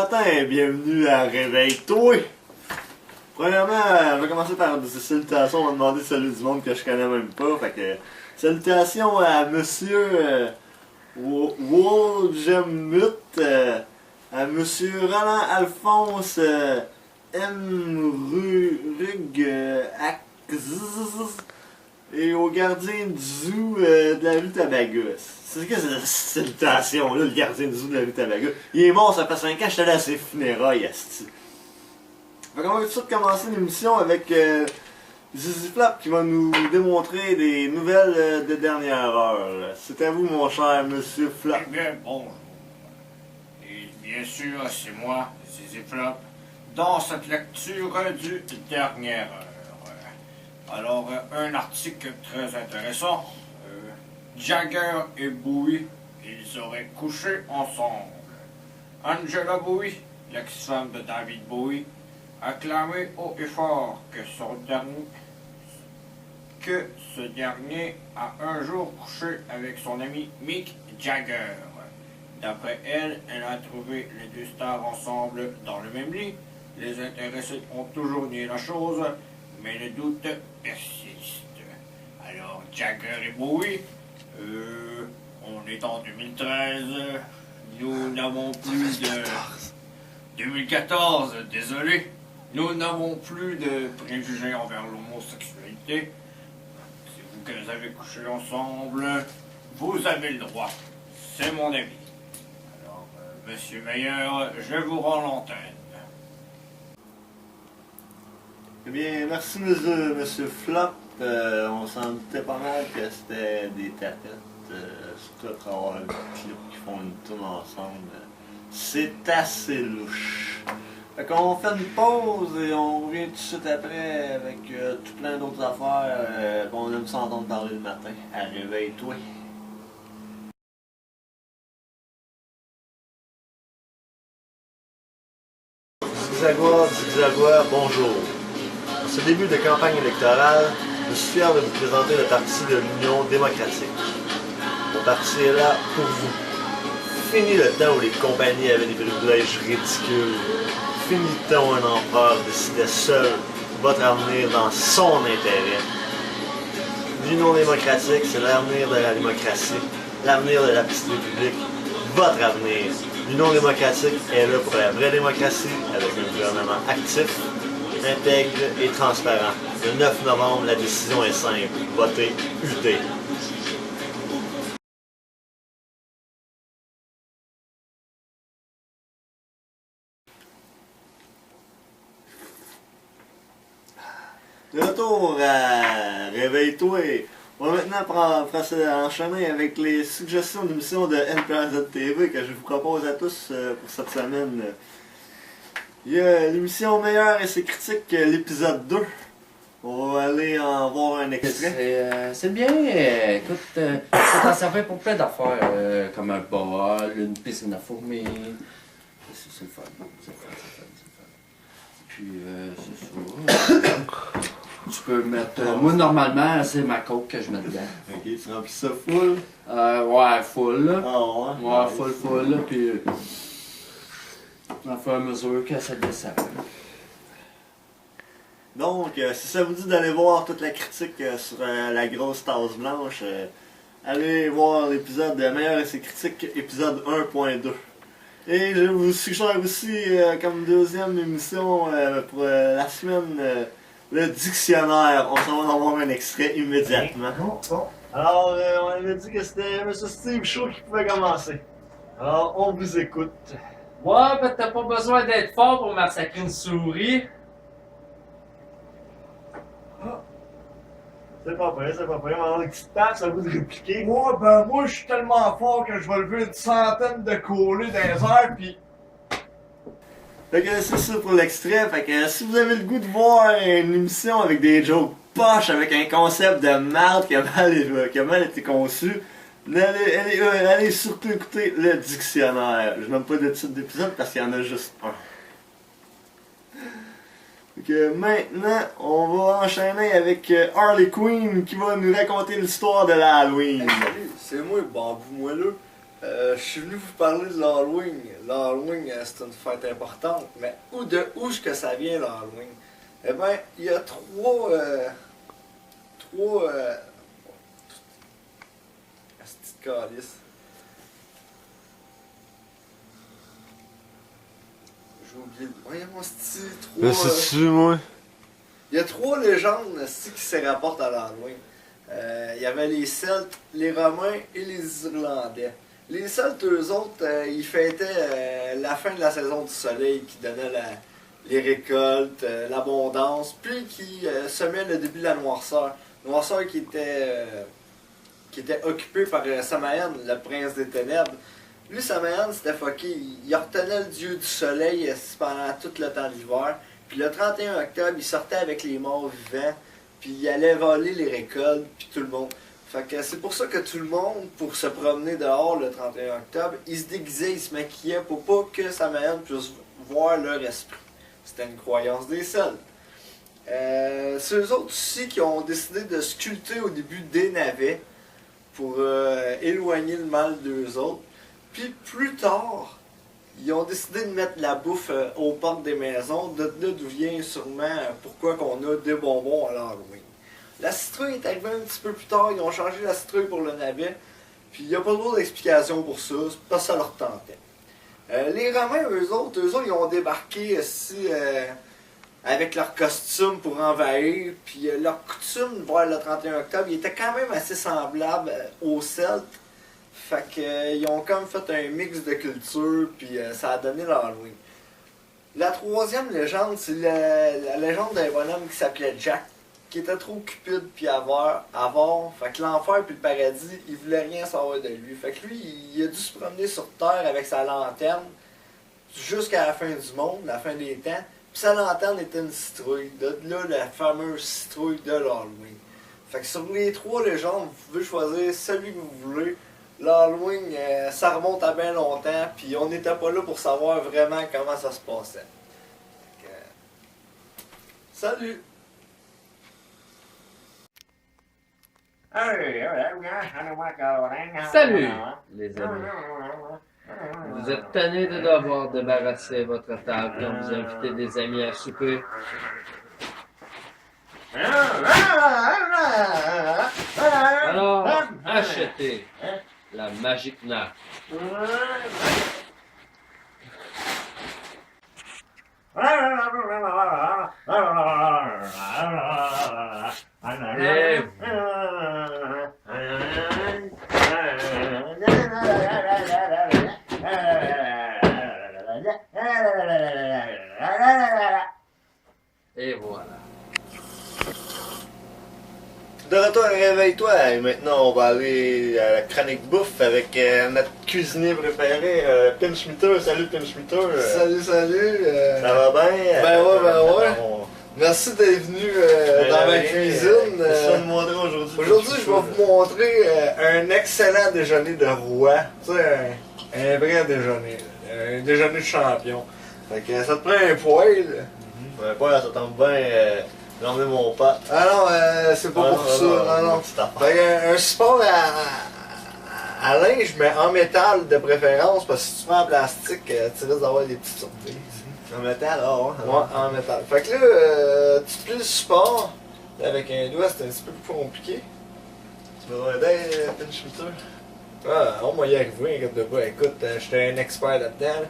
matin et bienvenue à Réveille-toi! Premièrement, je vais commencer par des salutations, on va demander salut du monde que je connais même pas. Fait que, salutations à monsieur Woljemut, à monsieur Roland Alphonse M. Rug et au gardien du zoo de la rue Tabagus. C'est quoi cette salutation-là, le gardien du zoo de la rue Tabagus? Il est mort, ça fait 5 ans, j'étais allé à ses funérailles, asti. Fait qu'on va tout de suite commencer l'émission avec Zizi Flap qui va nous démontrer des nouvelles de dernière heure. C'est à vous, mon cher monsieur Flap. Eh bien, bonjour. Et bien sûr, c'est moi, Zizi Flap, dans cette lecture du dernière heure. Alors, un article très intéressant. Jagger et Bowie, ils auraient couché ensemble. Angela Bowie, l'ex-femme de David Bowie, a clamé haut et fort que ce dernier a un jour couché avec son ami Mick Jagger. D'après elle, elle a trouvé les deux stars ensemble dans le même lit. Les intéressés ont toujours nié la chose, mais le doute persiste. Alors, Jagger et Bowie, on est en 2013, nous n'avons plus de... 2014, désolé, nous n'avons plus de préjugés envers l'homosexualité. Si vous avez couché ensemble, vous avez le droit. C'est mon avis. Alors, monsieur Meyer, je vous rends l'antenne. Eh bien, merci monsieur Flop. On s'en doutait pas mal que c'était des tapettes, surtout après avoir un clip qui font une tourne ensemble. C'est assez louche. Fait qu'on fait une pause et on revient tout de suite après avec tout plein d'autres affaires. On aime s'entendre parler le matin. À Réveille-toi. Zigzagois, bonjour. En ce début de campagne électorale, je suis fier de vous présenter le parti de l'Union démocratique. Mon parti est là pour vous. Fini le temps où les compagnies avaient des privilèges ridicules. Fini le temps où un empereur décidait seul votre avenir dans son intérêt. L'Union démocratique, c'est l'avenir de la démocratie, l'avenir de la petite république, votre avenir. L'Union démocratique est là pour la vraie démocratie, avec un gouvernement actif, intègre et transparent. Le 9 novembre, la décision est simple. Votez UD. De retour à Réveille-toi. On va maintenant enchaîner avec les suggestions d'émissions de NPRZ TV que je vous propose à tous pour cette semaine. Il y a l'émission Meilleur et ses critiques, l'épisode 2. On va aller en voir un extrait. C'est bien, écoute, ça servait pour plein d'affaires, comme un bol, une piscine à fourmis. C'est le fun, c'est le fun. Puis, c'est ça. Tu peux mettre... moi, normalement, c'est ma coke que je mets dedans. Ok, tu remplis ça full? Ouais, full, là. Ah ouais? Ouais, full, là, puis... on fait à mesure que ça descend. Donc, si ça vous dit d'aller voir toute la critique sur la grosse tasse blanche, allez voir l'épisode de Meilleur et ses critiques, épisode 1.2. Et je vous suggère aussi, comme deuxième émission pour la semaine, le dictionnaire. On s'en va en voir un extrait immédiatement. Bon. Alors, on avait dit que c'était M. Steve Shaw qui pouvait commencer. Alors, on vous écoute. Ouais, ben t'as pas besoin d'être fort pour massacrer une souris. C'est pas vrai. Maintenant que tu te tapes, ça vous de répliquer. Ouais, ben moi je suis tellement fort que je vais lever une centaine de collés dans les airs pis... Fait que c'est ça pour l'extrait. Fait que si vous avez le goût de voir une émission avec des jokes poches, avec un concept de merde qui a mal été conçu, allez surtout écouter le dictionnaire. Je n'aime pas de titre d'épisode parce qu'il y en a juste un. Fait que maintenant, on va enchaîner avec Harley Quinn qui va nous raconter l'histoire de la Halloween. Hey, salut, c'est moi, Bambou Moelleux. Je suis venu vous parler de l'Halloween. L'Halloween, c'est une fête importante, mais où est-ce que ça vient l'Halloween? Eh bien, il y a trois asti de calice. J'ai oublié. Voyons, asti, Mais c'est-tu, moi? Il y a trois légendes asti, qui se rapportent à l'Halloween. Il y avait les Celtes, les Romains et les Irlandais. Les Celtes, eux autres, ils fêtaient la fin de la saison du soleil qui donnait les récoltes, l'abondance, puis qui semait le début de la noirceur. Noirceur qui était occupée par Samael, le prince des ténèbres. Lui, Samael, c'était fucké. Il retenait le dieu du soleil pendant tout le temps de l'hiver. Puis le 31 octobre, il sortait avec les morts vivants, puis il allait voler les récoltes, puis tout le monde. Fait que c'est pour ça que tout le monde, pour se promener dehors le 31 octobre, il se déguisait, il se maquillait pour pas que Samael puisse voir leur esprit. C'était une croyance des Celtes. C'est eux autres aussi qui ont décidé de sculpter au début des navets pour éloigner le mal d'eux autres. Puis plus tard, ils ont décidé de mettre la bouffe aux portes des maisons, de là d'où vient sûrement pourquoi qu'on a des bonbons à l'Halloween. La citrouille est arrivée un petit peu plus tard, ils ont changé la citrouille pour le navet, puis il n'y a pas trop d'explication pour ça, c'est parce que ça leur tentait. Les Romains, eux autres, ils ont débarqué ici avec leurs costumes pour envahir, puis leur coutume vers le 31 octobre, il était quand même assez semblable aux Celtes. Fait qu'ils ont comme fait un mix de culture, puis ça a donné l'Halloween. La troisième légende, c'est la légende d'un bonhomme qui s'appelait Jack, qui était trop cupide puis avare. Fait que l'enfer puis le paradis, il voulait rien savoir de lui. Fait que lui, il a dû se promener sur Terre avec sa lanterne jusqu'à la fin du monde, la fin des temps. Puis sa lanterne était une citrouille. De là, la fameuse citrouille de l'Halloween. Fait que sur les trois légendes, vous pouvez choisir celui que vous voulez. L'Halloween, ça remonte à bien longtemps, puis on n'était pas là pour savoir vraiment comment ça se passait. Fait que, salut! Salut, les amis. Vous êtes tannés de devoir débarrasser votre table quand vous invitez des amis à souper. Alors, achetez la Magic Knack. Et Et voilà. De retour, réveille-toi. Et maintenant, on va aller à la chronique bouffe avec notre cuisinier préféré, Pinchmitter. Salut, Pinchmitter. Salut! Ça va bien? Ben ouais. On- Merci d'être venu dans ma cuisine. C'est ça de montrer aujourd'hui. Aujourd'hui, je vais vous montrer un excellent déjeuner de roi. Tu sais, un vrai déjeuner. Un déjeuner de champion. Fait que ça te prend un poêle. Ouais, pas, ça tombe bien d'emmener mon pâte. Ah non, c'est pas pour ça. Non. Petite affaire. Fait qu'un support à linge, mais en métal de préférence, parce que si tu mets en plastique, tu risques d'avoir des petites surprises. En métal, ah ouais. Ouais, en métal. Fait que là, tu plies le support. Là, avec un doigt, c'est un petit peu plus compliqué. Tu veux besoin d'aide, Pinchmitter? Ah, on va y arriver, inquiète de pas. Écoute, j'étais un expert là-dedans. Là.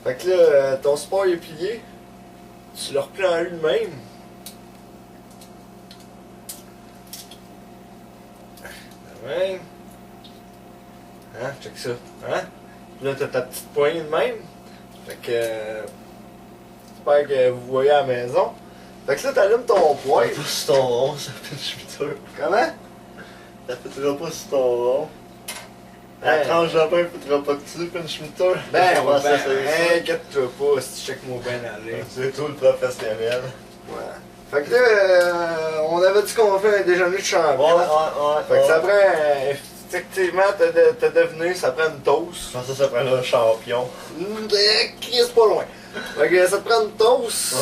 Fait que là, ton support est plié. Tu le replies en lui-même. Ouais. Hein, check ça. Hein? Puis là, t'as ta petite poignée de même. Fait que. J'espère que vous voyez à la maison. Fait que là, t'allumes ton poêle. Pas sur ton rond, ça, Pinchmitter. Comment? Ça fêtera pas sur ton rond. La Ouais. tranche de pain ne fêtera pas dessus, Pinchmitter. Ben, On va ben, s'essayer ça. inquiète-toi pas, si tu check mon bien aller. C'est tout le professionnel. Ouais. Fait que là, on avait dit qu'on fait un déjeuner de champion. Fait que ça prend, effectivement, t'as deviné, ça prend une toast. Comment ça prend un champion? C'est pas loin. Fait que ça te prend une toast.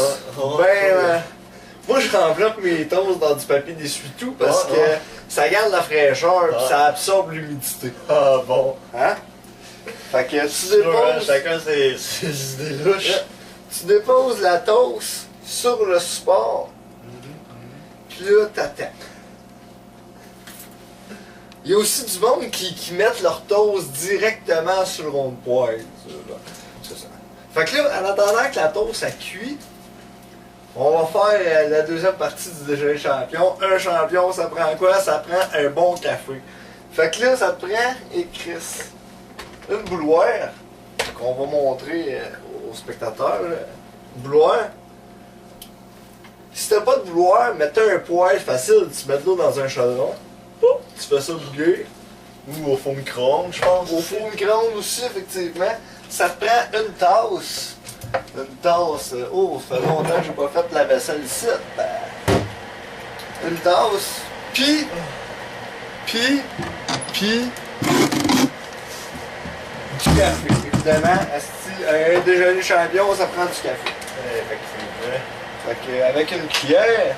Moi je renveloppe mes toasts dans du papier d'essuie-tout parce Ouais, que ouais. ça garde la fraîcheur Ouais. pis ça absorbe l'humidité. Ah bon. Hein? Fait que tu Ouais, déposes, chacun ses idées louches. tu déposes la toast sur le support, puis là, t'attends. Il y a aussi du monde qui mettent leur toast directement sur le rond de poêle. C'est ça. Fait que là, en attendant que la toast a cuit, on va faire la deuxième partie du déjeuner champion. Un champion, ça prend quoi? Ça prend un bon café. Fait que là, ça te prend, et Chris, une bouilloire qu'on va montrer aux spectateurs. Là. Une bouilloire. Si t'as pas de bouilloire, mets-toi un poêle facile. Tu mets de l'eau dans un chaudron. Poup, tu fais ça bouillir. Ou au fond de micro-ondes, je pense. Au four micro-ondes aussi, effectivement. Ça te prend une tasse. Une tasse. Oh, ça fait longtemps que j'ai pas fait la vaisselle ici. Ben, une tasse. Puis, du café. Évidemment, un déjeuner champion, ça prend du café. Effectivement. Fait que, avec une cuillère.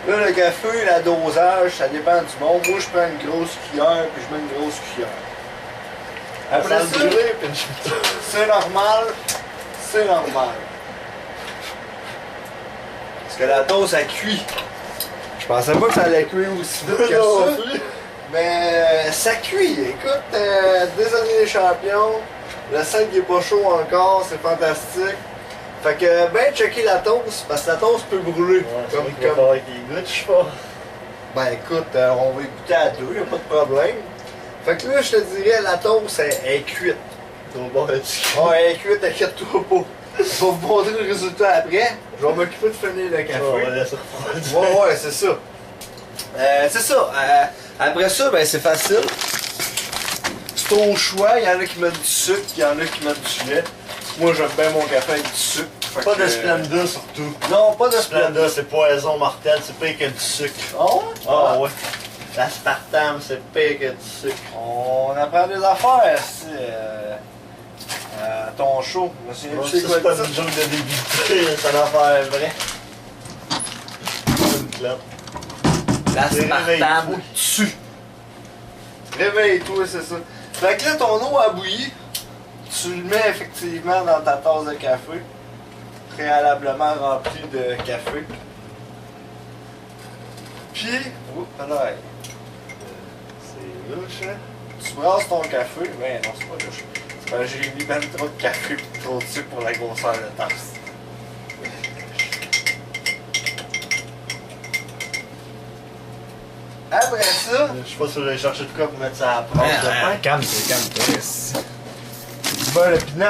Là, le café, la dosage, ça dépend du monde. Moi, je prends une grosse cuillère, puis je mets une grosse cuillère. Après ça, c'est normal. C'est normal. Parce que la toast a cuit. Je pensais pas que ça allait cuire aussi vite que ça. Mais ça cuit. Écoute, désolé les champions. Le sel qui est pas chaud encore, c'est fantastique. Fait que ben checker la toast, parce que la toast peut brûler. Ouais, c'est vrai qu'il va falloir qu'il goûte, je sais pas. Ben écoute, on va écouter à deux, y'a pas de problème. Fait que là, je te dirais, la toast est cuite. Au bord du cul. Ouais, elle est cuite, inquiète-toi pas. Je vais vous montrer le résultat après. Je vais m'occuper de finir le café. On va laisser refroidir. Ouais, c'est ça. C'est ça. Après ça, ben c'est facile. C'est au choix. Il y en a qui mettent du sucre, il y en a qui mettent du lait. Moi, j'aime bien mon café avec du sucre. Fait Pas que, de Splenda surtout. Non, pas de Splenda, Splenda. c'est poison mortel, c'est pire que du sucre. Oh? Ah ouais. L'aspartame, c'est pire que du sucre. On apprend des affaires ici. Ton show. Je me souviens Bon, plus ça, c'est c'est quoi pas le une titre. joke de débuter, c'est une affaire vraie. C'est une clope. L'aspartame tue. Réveille-toi, c'est ça. Fait que là, ton eau a bouilli. Tu le mets effectivement dans ta tasse de café. Préalablement remplie de café. Puis, oups, alors, C'est louche, hein? tu brasses ton café. Mais non, c'est pas louche. C'est parce que j'ai mis même trop de café et trop de sucre pour la grosseur de tasse. Après ça, Je sais pas si j'allais chercher de quoi pour mettre ça à la pâte de pain. Calme-toi. du beurre de pinot.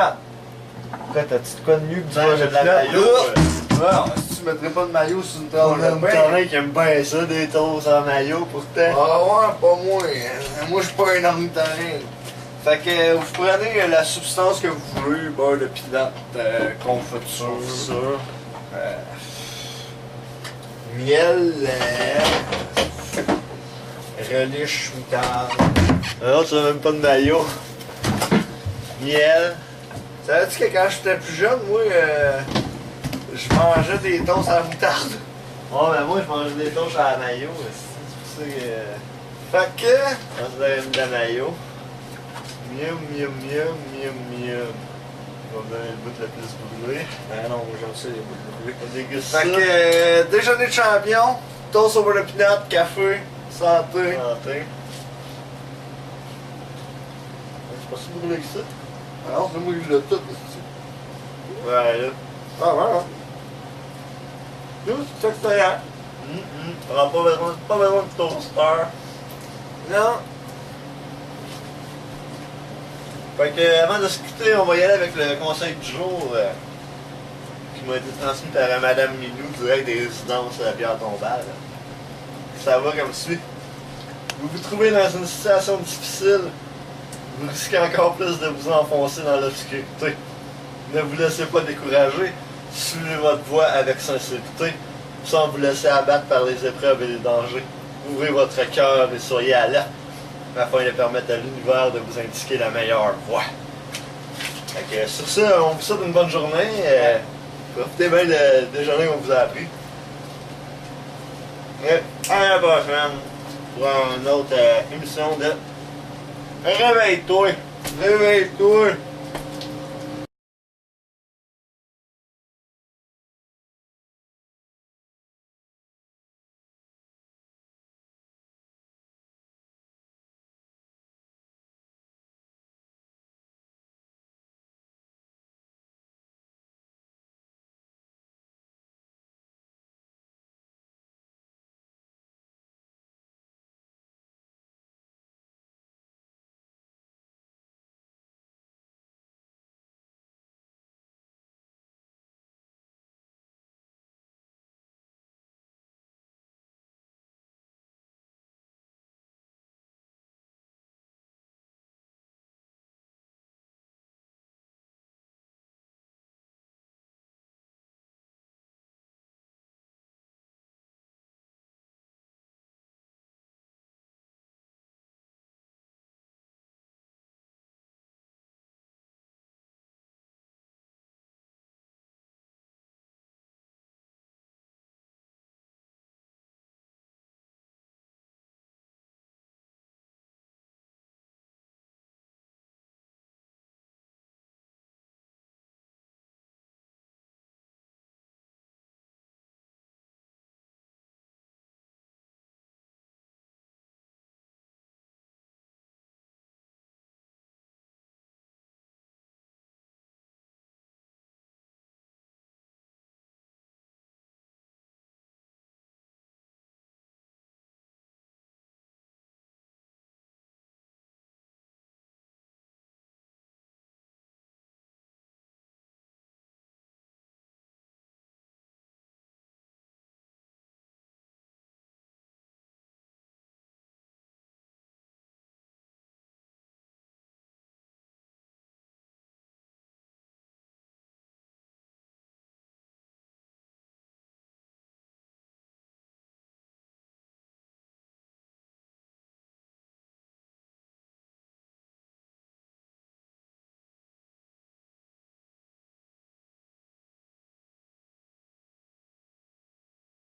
Après, t'as-tu de quoi de mieux que du beurre Ben, de j'ai de la pinot? mayo. Non, si tu mettrais pas de maillot sur une On tranche a de un pain. terrain qui aime bien ça, des toasts en maillot pourtant. Ah ouais, pas moi. Moi, je suis pas un ornithorynque. Fait que vous prenez la substance que vous voulez, beurre de pinot, confiture, Sûr. miel, relish, moutarde. Non, tu as même pas de maillot. Miel. Savais-tu que quand j'étais plus jeune, moi, je mangeais des toasts à la moutarde? Oh, ben moi, je mange des toasts à la maillot. C'est pour ça que. Fait que... Quand tu donnes de la maillot. Miam, miam, miam, miam, miam. On va me donner le bout le plus brûlé. Ben non, moi j'aime ça les bouts de bruit. On déguste Fait ça. que déjeuner de champion, toast au beurre de pinot, café, santé. Santé. C'est pas si brûlé que ça. Alors, c'est moi qui l'ai tout. ici. Ouais, là. Ah ouais, hein. Tout, c'est excellent. On n'a pas besoin de toaster. Non. Fait que, avant de se quitter, on va y aller avec le conseil du jour qui m'a été transmis par Madame Minou, direct des résidences à Pierre-Tombal. Ça va comme suit. Vous vous trouvez dans une situation difficile, vous risquez encore plus de vous enfoncer dans l'obscurité. Ne vous laissez pas décourager, suivez votre voie avec sincérité, sans vous laisser abattre par les épreuves et les dangers. Ouvrez votre cœur et soyez alerte, afin de permettre à l'univers de vous indiquer la meilleure voie. Fait que, sur ça, on vous souhaite une bonne journée. Profitez bien du déjeuner qu'on vous a appris. Et à la prochaine pour une autre émission de Réveille-toi. Réveille-toi.